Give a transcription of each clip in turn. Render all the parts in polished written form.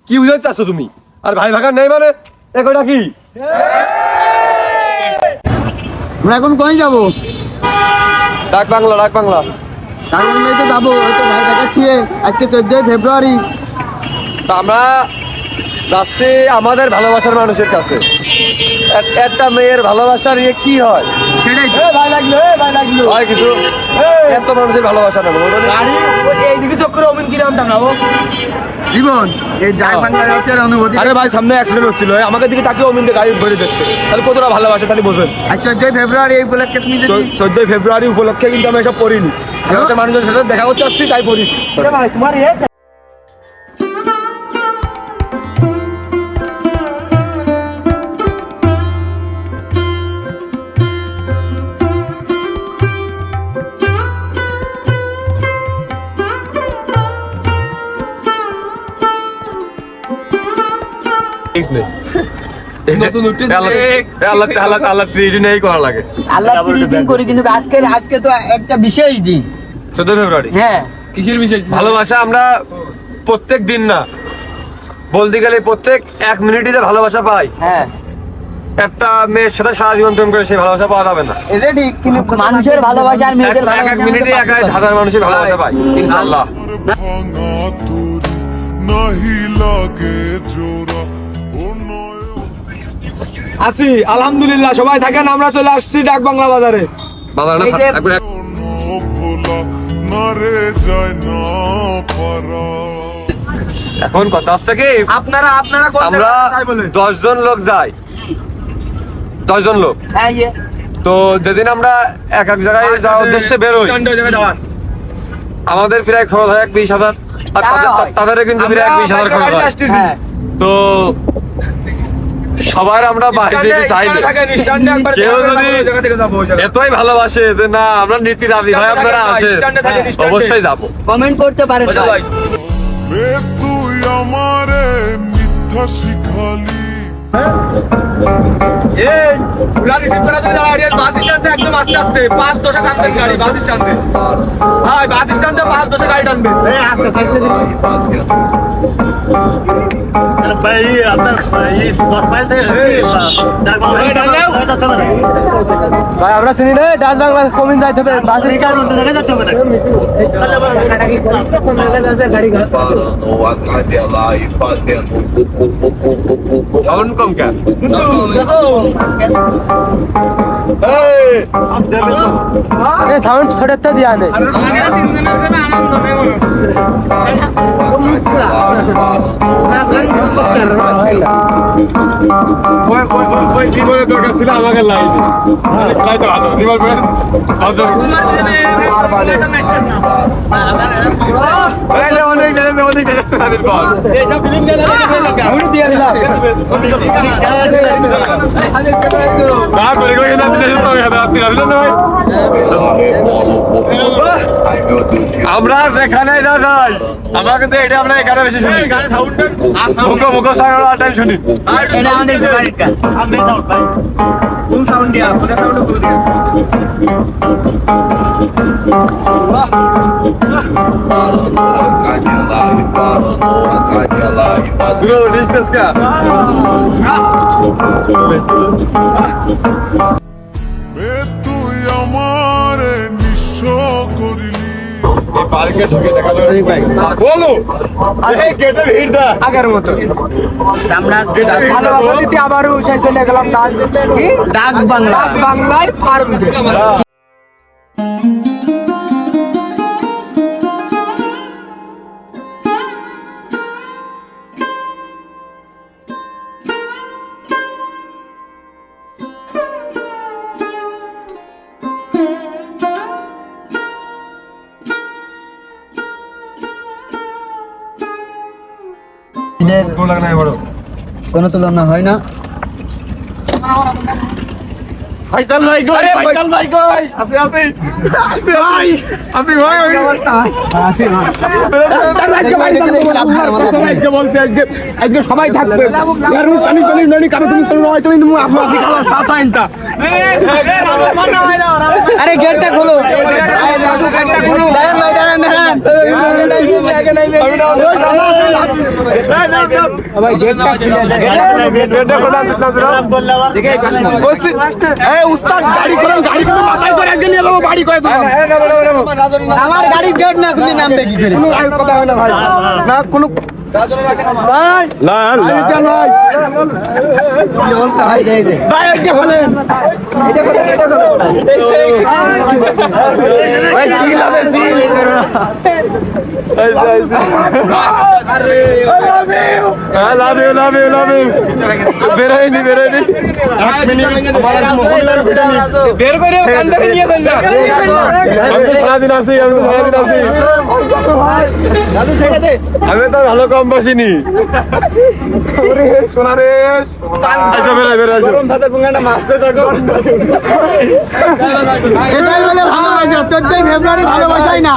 কি বুঝাতে চাচ্ছ তুমি? আর ভাই ভাগার নেই মানে এটা কি? আমরা এখন কই যাবো? ডাক বাংলা ডাক বাংলায় তো যাবো, হয়তো ভাই দেখাচ্ছি। আজকে 14 ফেব্রুয়ারি। তা আমরা যাচ্ছি আমাদের ভালোবাসার মানুষের কাছে। একটা মেয়ের ভালোবাসার ইয়ে কি হয় সেটাই ভাই লাগলো ভাই কিছু এত মানুষের ভালোবাসা না গাড়ি এইদিকে চক্করে অমিন কিরাম টানাবো জীবন। এই ডাক বাংলায় হচ্ছে অনুভূতি। আরে ভাই সামনে অ্যাক্সিডেন্ট হচ্ছিল, আমাদের দিকে তাকিয়ে অমিন গাড়ি ভরে দিচ্ছে, তাহলে কতটা ভালোবাসা তাহলে বোঝেন। আজ 14 ফেব্রুয়ারি এই উপলক্ষে তুমি 14 ফেব্রুয়ারি উপলক্ষে কিন্তু আমি এসব পড়িনি, ভালোবাসার মানুষের সাথে দেখা করতে আসছি তাই পড়ি। ভাই তোমার আজকে তো একটা বিশেষ দিন, 14 ফেব্রুয়ারি। হ্যাঁ কিসের বিষয়? ভালোবাসা আমরা প্রত্যেক দিন না, বলতে গেলে প্রত্যেক 1 মিনিটই যে ভালোবাসা পাই। হ্যাঁ একটা মেয়ের সাথে সারা জীবন প্রেম করে সেই ভালোবাসা পাওয়া যাবে না। এটা ঠিক, কিন্তু মানুষের ভালোবাসা আর মেয়েদের ভালোবাসা এক মিনিটে 1000 মানুষের ভালোবাসা পাই ইনশাআল্লাহ। আসি আলহামদুলিল্লাহ, সবাই থাকেন, আমরা চলে আসছি ডাক বাংলা বাজারে। এখন কথা হচ্ছে কি, আপনারা আমরা 10 জন লোক যাই, 10 জন লোক। হ্যাঁ তো যেদিন আমরা এক এক জায়গায় যাওয়ার উদ্দেশ্যে বেরোই, আমাদের প্রায় খরচ হয় 20,000, আর তাদের কিন্তু প্রায় 20,000 খরচ হয়। তো সবার আমরা বাইরে চাইলে কেউ যদি এতই ভালোবাসে যে না আমরা নীতি রাজি ভাই আপনারা আসে, অবশ্যই যাবো। কমেন্ট করতে পারেন ভাই। তুই আমারে মিথ্যা শিখালি। এই গাড়ি রিসিভ করার জন্য যারা এরিয়ার বাস স্ট্যান্ডে একদম আস্তে আস্তে 5-10 টানবেন গাড়ি বাস স্ট্যান্ডে। ভাই বাস স্ট্যান্ডে 5-10 গাড়ি টানবেন। এই আস্তে থাকতে দিন ভাই আপনার এই 10 মাইল থেকে ভাই আমরা চিনি না ডাক বাংলা কমিন যাইতে হবে, বাস স্ট্যান্ড দেখা যাচ্ছে না। সাউন্ড কম কেন? এই সাউন্ড ছড়াতে দিয়া নেই। ওই জীবনে দরকার ছিল আমাকে লাইনে লাইতে ভালো জীবন করে অনেক দিয়ে দিলাম আমরা যেখানে না যাই আমরা কিন্তু এটা আমরা এখানে বেশি শুনি, মুখো মুখো সারা টাইম শুনি। এটা আমাদের ফেভারিট গান। আমি সাউন্ড ভাই ফুল সাউন্ড দিয়া, ফুল সাউন্ড ফুল দিয়া। Bro, distance ka? তুই আমারে নিঃস্ব করিলি। পার্কে ঢুকে দেখা যাবে ভাই বলো এই গেটে ভিড়টা আগের মতো। আমরা আজকে ভালোবাসা দিতে আবারও চলে গেলাম ডাক বাংলায় ফার্ম। কোনো তুলনা হয় না। ফাইসাল ভাই কই? ফাইসাল ভাই কই? আপনি ভাই আপনি ভাই কি অবস্থা? আসি ভাই আজকে বলছি আজকে সবাই থাকবে। আর পানি ননি কারো তুমি নয় তুমি আপনি খাওয়া সাফাইনটা আরে গেটটা খোলো দাঁড়ান ভাই দাঁড়ান আমার গাড়ির গেট না খুলে নামবে কি করে না কোনো কি অবস্থা ভাই দেই দে ভাই এটা বলেন এটা ভাই সিল হবে সিল বেরোয়নি বের করে সারাদিন আছি আমি তো ভালো কম বসিনি ফেব্রুয়ারি ভালোবাসাই না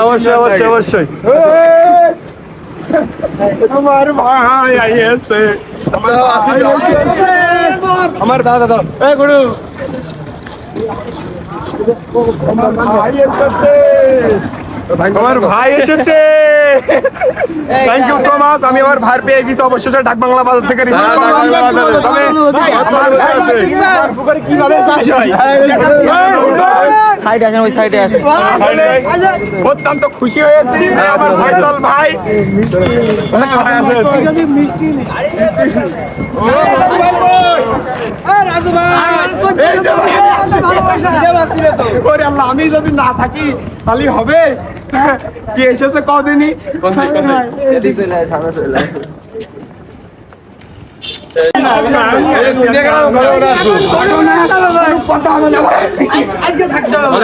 অবশ্যই আমার ভাই আইছে আমার দাদা গুরু আমার ভাই এসেছে থ্যাংক ইউ সো মাচ আমি আমার ভাই পেয়ে গেছি অবশ্যই ডাক বাংলা বাজার থেকে অত্যন্ত খুশি হয়েছি আমার ভাইসাল ভাই আমি যদি না থাকি খালি হবে কি এসেছে কদিনই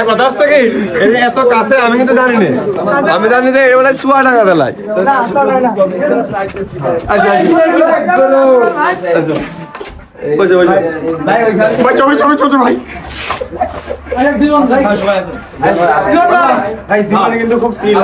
কথা হচ্ছে কি এত কাছে আমি কিন্তু জানি না আমি জানি যে এটা বলে শুয়া টাকা বেলায় ভাই কিন্তু খুব সিল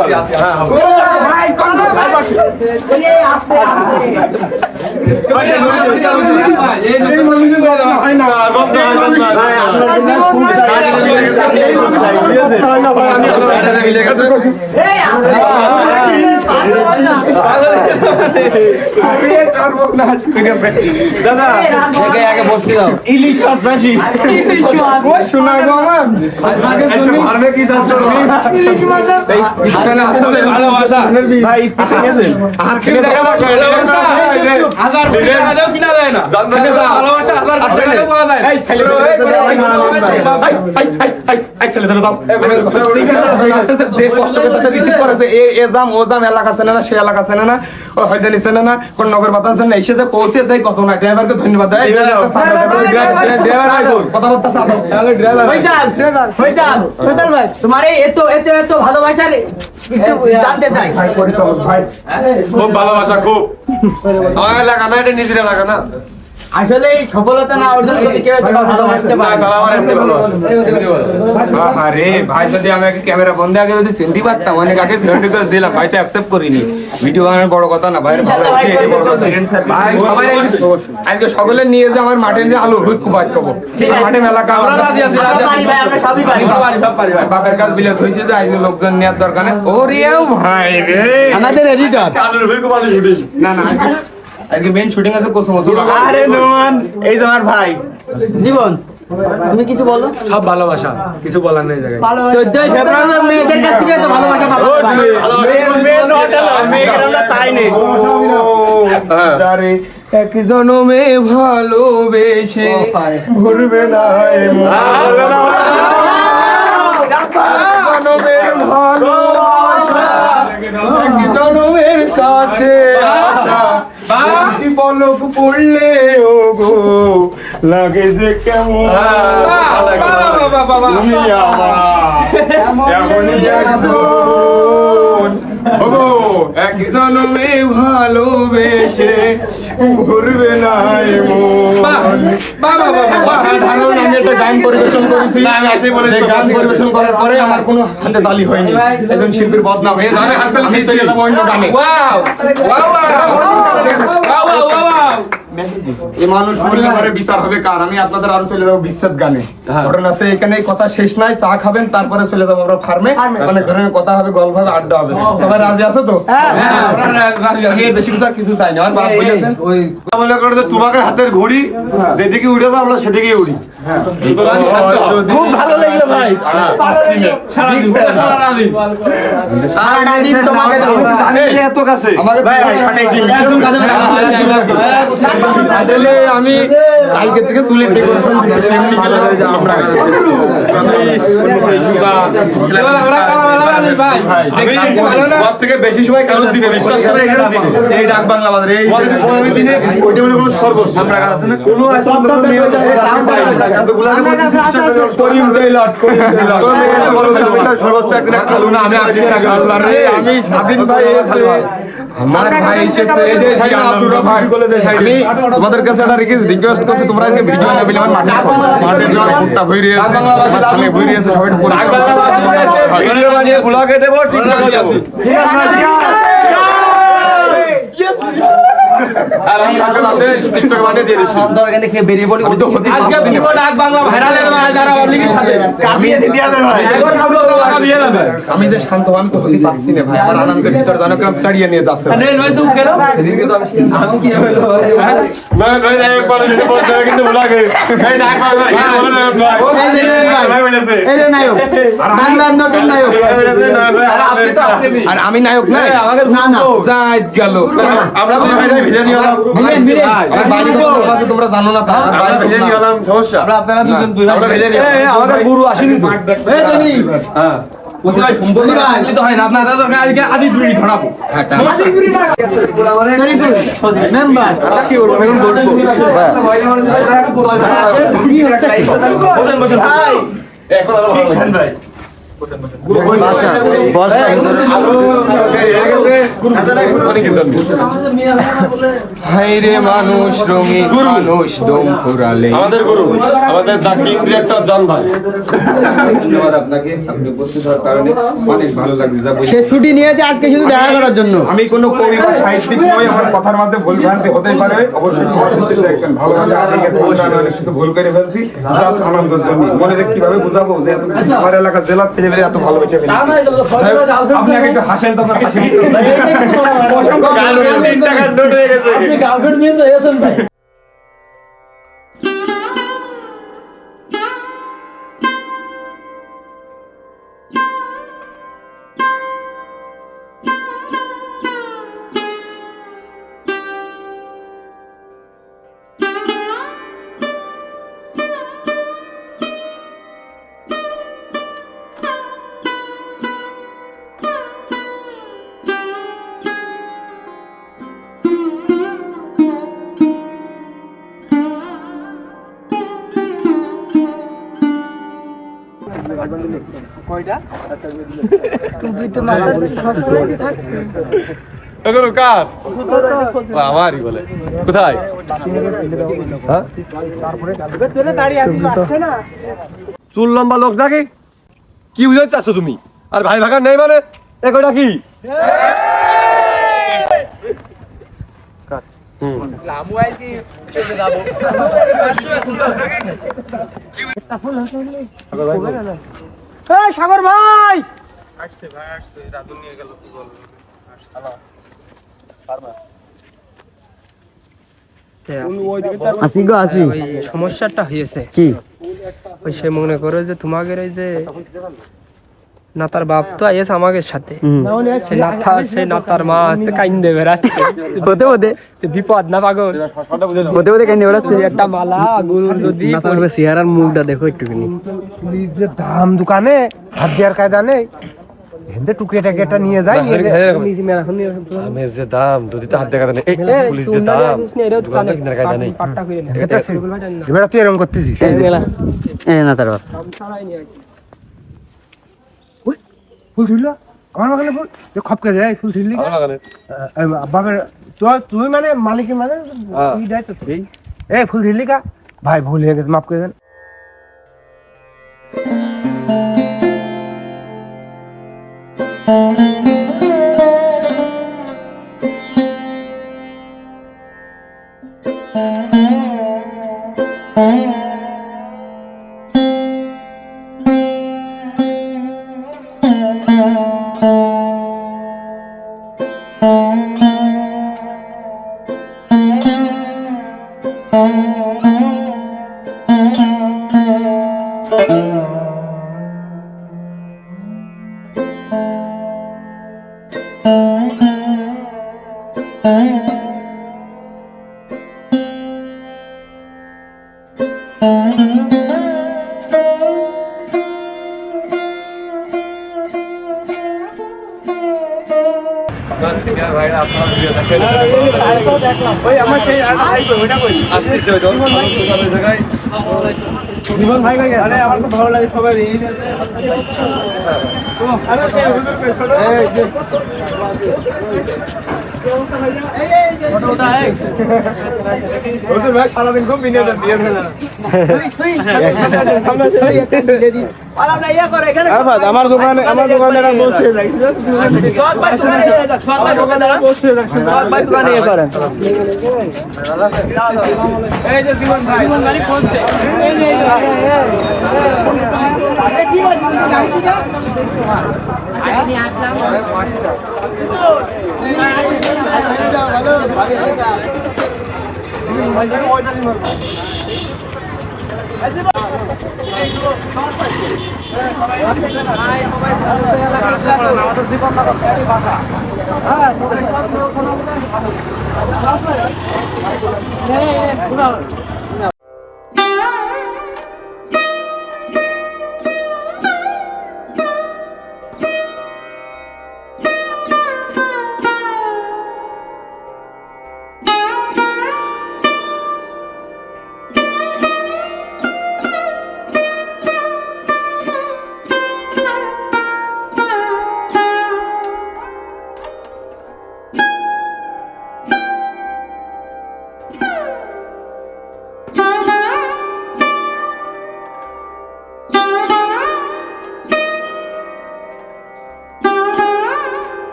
দাদা আগে বসতে দাও ইলিশ মাছ চাষি শোনা গো আমার কি চাষ করবি ইলিশ মাছ আসলে ভালোবাসা ভাই স্পিকিং আছে আজকে দেখা দাও হাজার টাকা দাও কিনা যায় না ভালোবাসা হাজার টাকা পাওয়া যায় এই ছেলে এই ছেলে দাও যে কষ্ট করে তাদের রিসিভ করেছে এ জাম ও জাম এলাকা চেনে না সে এলাকা চেনে না ও হয়তো চেনে না কোন নগর বাতাস না এসে যে পৌঁছে যায় কত না ড্রাইভারকে ধন্যবাদ দেয় কথাবার্তা চালো ড্রাইভার ভাই তোমার এত ভালোবাসার একটু জানতে চাই খুব ভালোবাসা খুব আমার এলাকা না এটা নিজের এলাকা না আসলে সফলতা না অর্জন করতে কেউ ভালোবাসতে পারে না আমার এমনি ভালোবাসা আরে ভাই যদি আমি আগে ক্যামেরা বন্ধ আগে যদি চিনতে পারতাম অনেক আগে ভিডিও করে দিলাম ভাই অ্যাকসেপ্ট করিনি ভিডিও বানানোর বড় কথা না ভাই ভাই সবাই আজকে সকলে নিয়ে যে আমার মাঠে নিয়ে আলু ভুট খুব খাবো মাঠে মেলা কাজ আমরা রাজি আছি পারি ভাই আমরা সবই পারি সব পারি ভাই বাপের কাজ বিলে হইছে যে আজকে লোকজন নেয়ার দরকার নেই ওরে ভাই রে আমাদের এডিটর আলু ভুট খুব শুটিং না না আজকে মেন শুটিং আছে কোসমোস আরে নোমান এই যে আমার ভাই জীবন তুমি কিছু বলো সব ভালোবাসা কিছু বলার নেই জায়গায় 14 ফেব্রুয়ারি মেয়েদের কাছ থেকে তো ভালোবাসা পাবো মেয়ে নট মেয়ের আমরা চাই না আরে এক জনমে ভালোবেসে ভুলবে না জনমের ভালোবাসা এক জনমের কাছে আসা পলক পড়লে ও গো লাগে যে কেমন তুমি আমার এমনই একজন ওগো এক এক জনমে ভালোবেসে ভরবে না এ মন। অসাধারণ আমি একটা গান পরিবেশন করেছি। যে গান পরিবেশন করার পরে আমার কোনো হাতে তালি হয়নি, একজন শিল্পীর বদনাম হয়ে যাবে। আমি চলে যাবো অন্য গানে। এই মানুষ বললে পরে বিচার হবে কার? আমি আপনাদের আরো চলে যাবো বিচ্ছেদ গানে। ঘটনা আছে এখানে, কথা শেষ নাই, চা খাবেন তারপরে চলে যাবো আমরা ফার্মে। অনেক ধরনের কথা হবে, গল্প হবে, আড্ডা হবে। সবাই রাজি আছো তো? আমি বেশি কিছু চাই না। আমার বাপ বলেছেন মনে করো যে তোমাকে হাতের ঘড়ি যেদিকে উঠবে আমরা সেদিকেই উড়ি। খুব ভালো লাগলো ভাই। এত কাছে আমাকে ভাই আসলে আমি কালকে থেকে চুলের ডেকোরেশন থেকে বেশি সময় কারোর দিনে বিশ্বাস করে এই ডাক বাংলা বাজারে এই দিনে ওইটা মানে কোনো সর্বস্ব আমরা আছে না কোনো সর্বস্ব একদিন একটা আমি স্বাধীন ভাই আমার ভাই এসেছে এই যে আব্দুর রহমান আমি তোমাদের কাছে একটা রিকোয়েস্ট করছি, তোমরা আজকে ভিডিও না পেলে আমার মাঠে যাওয়ার ভোটটা ভরে আছে, আমি ভরে আছে সবাই ভিডিও বানিয়ে ব্লগে দেব, ঠিক আছে? আর আমি হাতে আছে টিকটক বানিয়ে দিয়ে দিচ্ছি। সন্ধ্যা এখানে খেয়ে বেরিয়ে পড়ি। আজকে দিব ডাক বাংলা ভাইরাল এর যারা পাবলিকের সাথে কামিয়ে দিতে হবে ভাই। এখন আমরা কামিয়ে যাবে। আমি যে শান্ত আমি তো হতে পারছি না ভাই, আমার আনন্দের ভিতর জনগ্রাম তাড়িয়ে নিয়ে যাচ্ছে। নেন ভাই তুমি কেন এদিকে তো আমি কি হলো ভাই ভাই একবার যদি বলতে কিন্তু ব্লগে এই ডাক বাংলা বলে না ভাই বলেছে এই যে নায়ক বাংলার নতুন নায়ক। আপনি তো আছেন আর আমি নায়ক না, আমাকে না না জায়দ গেল। আমরা তো ভিডিও নিয়ে গেলাম আমার বাড়ি কত আছে তোমরা জানো না, তা আমরা ভিডিও নিয়ে গেলাম সমস্যা আমরা আপনারা দুজন দুই আমরা ভিডিও নিয়ে এই আমাদের গুরু আসেনি তো। এই জনি হ্যাঁ ভাই সম্পূর্ণ আসলে তো হয় না, আপনারা তো আজকে আদি বিড়ি ধরাবো। আদি বিড়ি মেম্বার কি বলবো এখন বলবো কি হচ্ছে বলেন বলেন ভাই এখন আলো ভাই হাইরে মানুষ রঙিন মানুষ দম ফুরালে আমাদের গুরু আমাদের দা কিং ডিরেক্টর জন ভাই ধন্যবাদ আপনাকে, আপনি উপস্থিত হওয়ার কারণে অনেক ভালো লাগছে। সে ছুটি নিয়েছে আজকে শুধু দেখা করার জন্য। আমি কোনো কবি বা সাহিত্যিক নই, আমার কথার মধ্যে ভুল ভ্রান্তি হতেই পারে, অবশ্যই দেখবেন ভালোবাসা আপনাকে অনেক কিছু ভুল করে ফেলছি, জাস্ট আনন্দের জন্য। মনে যে কিভাবে বুঝাবো যে এত আমার এলাকার জেলার ছেলেমেয়েরা এত ভালোবেসে ফেলেছে। আপনি আগে একটু হাসেন তো, হাসেন এগুলো কার আমারই বলে কোথায় চুল লম্বা লোক নাকি কি বুঝাতে চাচ্ছ তুমি? আর ভাই ভাগার নেই মানে এগুলো কি সাগর ভাই আসি গো আসি। সমস্যাটা হয়েছে কি ওই সে মনে করে যে তোমাদের এই যে নাতার বাপ তো আইস আমাদের সাথে সে নাতার মা আছে কাইন দেবে রাস্তায় হতে হতে বিপদ না পাগল হতে হতে কেন বেড়াচ্ছে একটা মালা গুরুর যদি চেহারার মুখটা দেখো একটুখানি। দাম দোকানে হাত দেওয়ার কায়দা নেই, হেন্দে টুকরে টাকেটা নিয়ে যায় আমি যে দাম যদি তো হাত দেখা নেই পুলিশ যে দাম দোকানটা কিনার কায়দা নেই এবার তুই এরকম করতেছিস। না তার বাপ ফুল ধরলো আমার বাগানে ফুল খপকে যায় ফুল ছিললি আমার বাগানে বাপের তুই মানে মালিকের মানে হ্যাঁ। এই দায়িত্ব এই ফুল ছিললি কা ভাই ভুল হয়ে গেছে মাফ করে দেন আসতেছে ওই তো জায়গায় সারাদিন খুব বিনোদন দিয়েছে আমার দোকানে বসছে এই যে জীবন ভাই ফোনছে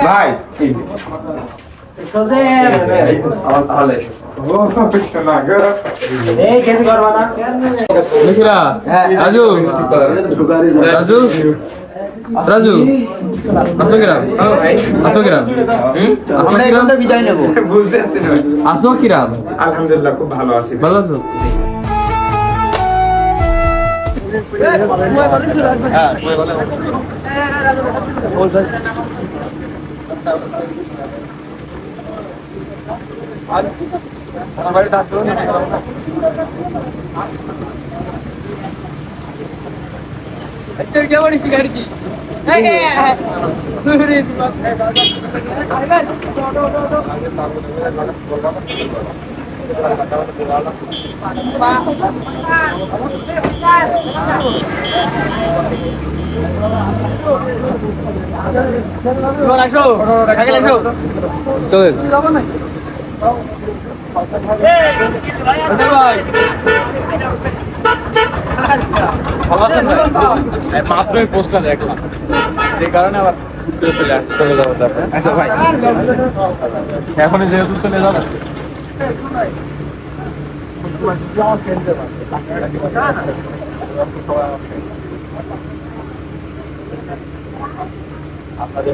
ভাই রাজু রাজু রাজু আসো কিরাম আসো কিরাম আমরা এখন তো বিদায় নেব আসো কিরাম আলহামদুলিল্লাহ খুব ভালো আছি ভালো আছো মাত্রই পোস্টটা দেখলাম সেই কারণে আবার চলে যাবো দরকার আচ্ছা ভাই এখনই যেহেতু চলে যাবো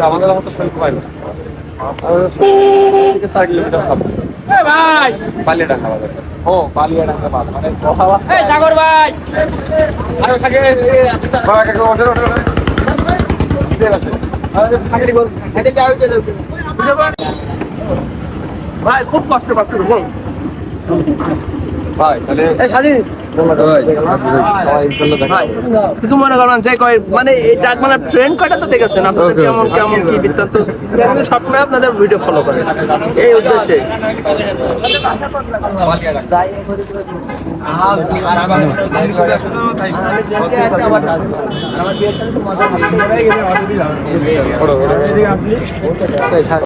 আমাদের মতো শরীর পাই না 4 কিলোমিটার সামনে ভাই পালিয়াডাঙ্গা বাজার ও পালিয়াডাঙ্গা বাজার মানে কথা এই সাগর ভাই আর থাকে বাবা কাকে ওঠে ঠিক আছে থাকেনি বল হেঁটে যাও ভাই খুব কষ্ট পাচ্ছি ভাই তাহলে সবাই ইনশাল্লাহ দেখা হবে। কিছু মনে করবেন যে কয় মানে এই মানে ফ্রেন্ড কয়টা তো দেখেছেন আপনাদের কেমন কেমন কি বৃত্তান্ত সবসময় আপনাদের ভিডিও ফলো করে এই উদ্দেশ্যে ওটা